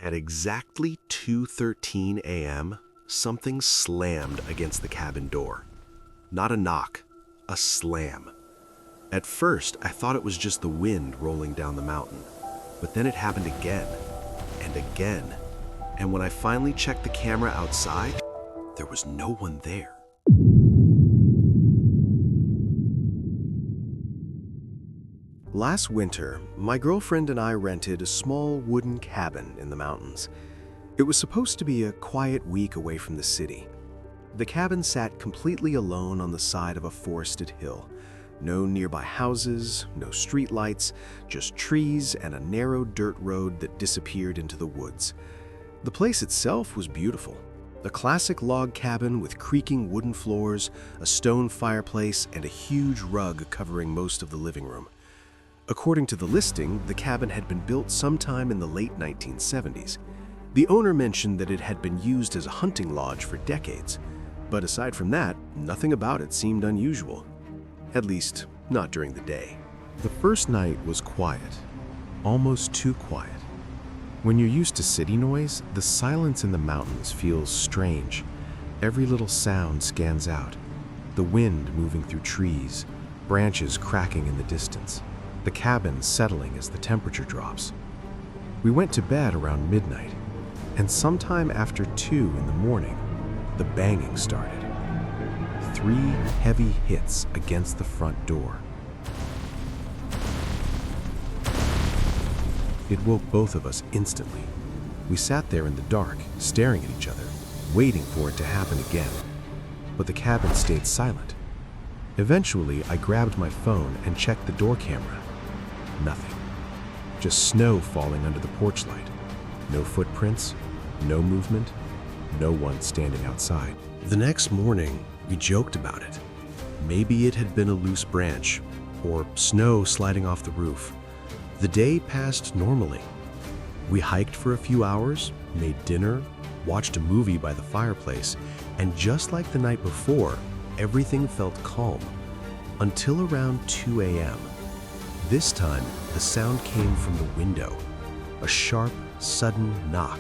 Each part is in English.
At exactly 2:13 a.m., something slammed against the cabin door. Not a knock, a slam. At first, I thought it was just the wind rolling down the mountain, but then it happened again and again. And when I finally checked the camera outside, there was no one there. Last winter, my girlfriend and I rented a small wooden cabin in the mountains. It was supposed to be a quiet week away from the city. The cabin sat completely alone on the side of a forested hill. No nearby houses, no streetlights, just trees and a narrow dirt road that disappeared into the woods. The place itself was beautiful. A classic log cabin with creaking wooden floors, a stone fireplace, and a huge rug covering most of the living room. According to the listing, the cabin had been built sometime in the late 1970s. The owner mentioned that it had been used as a hunting lodge for decades, but aside from that, nothing about it seemed unusual. At least, not during the day. The first night was quiet, almost too quiet. When you're used to city noise, the silence in the mountains feels strange. Every little sound stands out. The wind moving through trees, branches cracking in the distance, the cabin settling as the temperature drops. We went to bed around midnight, and sometime after 2 in the morning, the banging started. 3 heavy hits against the front door. It woke both of us instantly. We sat there in the dark, staring at each other, waiting for it to happen again. But the cabin stayed silent. Eventually, I grabbed my phone and checked the door camera. Nothing. Just snow falling under the porch light. No footprints, no movement, no one standing outside. The next morning, we joked about it. Maybe it had been a loose branch, or snow sliding off the roof. The day passed normally. We hiked for a few hours, made dinner, watched a movie by the fireplace, and just like the night before, everything felt calm. Until around 2 a.m. This time, the sound came from the window. A sharp, sudden knock,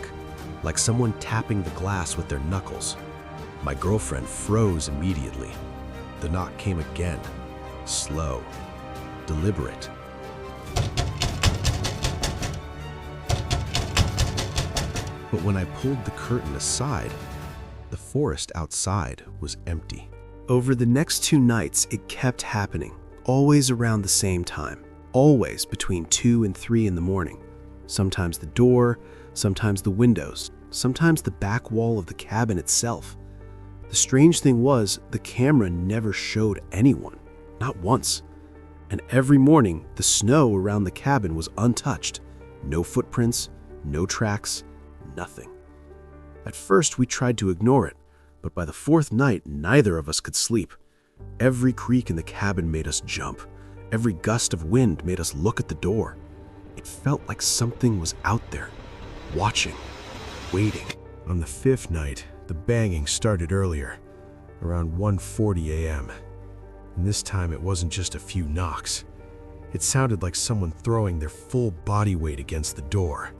like someone tapping the glass with their knuckles. My girlfriend froze immediately. The knock came again, slow, deliberate. But when I pulled the curtain aside, the forest outside was empty. Over the next 2 nights, it kept happening, always around the same time, always between 2 and 3 in the morning. Sometimes the door, sometimes the windows, sometimes the back wall of the cabin itself. The strange thing was, the camera never showed anyone, not once. And every morning, the snow around the cabin was untouched. No footprints, no tracks, nothing. At first, we tried to ignore it, but by the 4th night, neither of us could sleep. Every creak in the cabin made us jump. Every gust of wind made us look at the door. It felt like something was out there, watching, waiting. On the 5th night, the banging started earlier, around 1:40 a.m. And this time it wasn't just a few knocks. It sounded like someone throwing their full body weight against the door.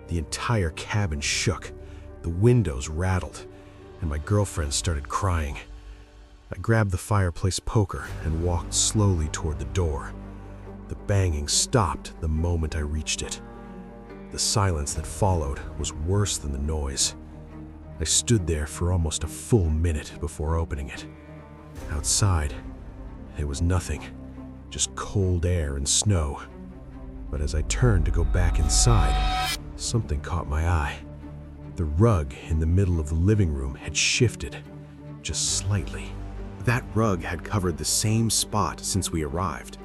The entire cabin shook, the windows rattled, and my girlfriend started crying. I grabbed the fireplace poker and walked slowly toward the door. The banging stopped the moment I reached it. The silence that followed was worse than the noise. I stood there for almost a full minute before opening it. Outside, it was nothing, just cold air and snow. But as I turned to go back inside, something caught my eye. The rug in the middle of the living room had shifted, just slightly. That rug had covered the same spot since we arrived.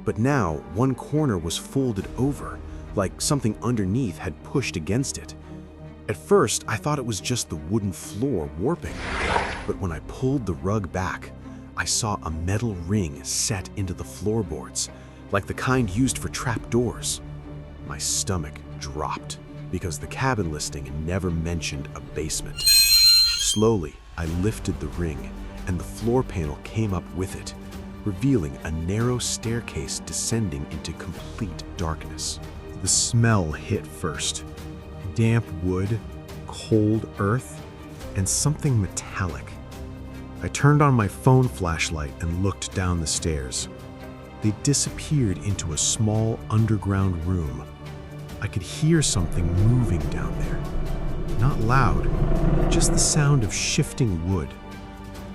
But now, one corner was folded over, like something underneath had pushed against it. At first, I thought it was just the wooden floor warping. But when I pulled the rug back, I saw a metal ring set into the floorboards, like the kind used for trapdoors. My stomach dropped, because the cabin listing never mentioned a basement. Slowly, I lifted the ring, and the floor panel came up with it, revealing a narrow staircase descending into complete darkness. The smell hit first. damp wood, cold earth, and something metallic. I turned on my phone flashlight and looked down the stairs. They disappeared into a small underground room. I could hear something moving down there. Not loud, just the sound of shifting wood,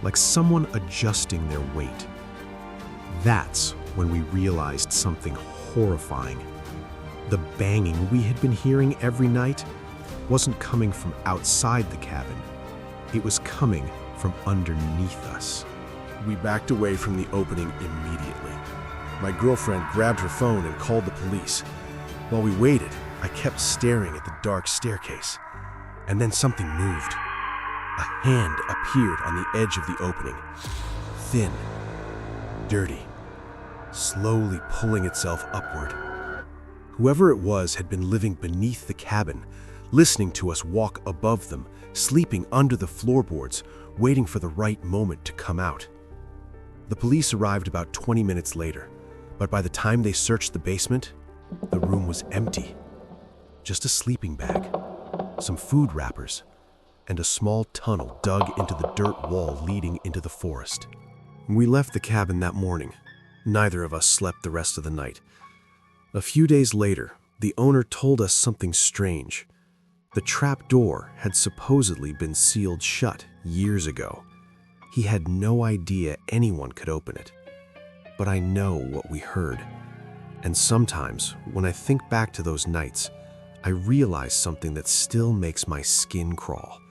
like someone adjusting their weight. That's when we realized something horrifying. The banging we had been hearing every night wasn't coming from outside the cabin. It was coming from underneath us. We backed away from the opening immediately. My girlfriend grabbed her phone and called the police. While we waited, I kept staring at the dark staircase. And then something moved. A hand appeared on the edge of the opening. Thin, dirty, slowly pulling itself upward. Whoever it was had been living beneath the cabin, listening to us walk above them, sleeping under the floorboards, waiting for the right moment to come out. The police arrived about 20 minutes later, but by the time they searched the basement, the room was empty. Just a sleeping bag, some food wrappers, and a small tunnel dug into the dirt wall leading into the forest. We left the cabin that morning. Neither of us slept the rest of the night. A few days later, the owner told us something strange. The trap door had supposedly been sealed shut years ago. He had no idea anyone could open it. But I know what we heard. And sometimes, when I think back to those nights, I realize something that still makes my skin crawl.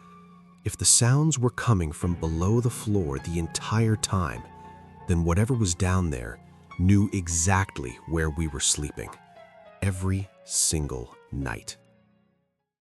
If the sounds were coming from below the floor the entire time, then whatever was down there knew exactly where we were sleeping. Every single night.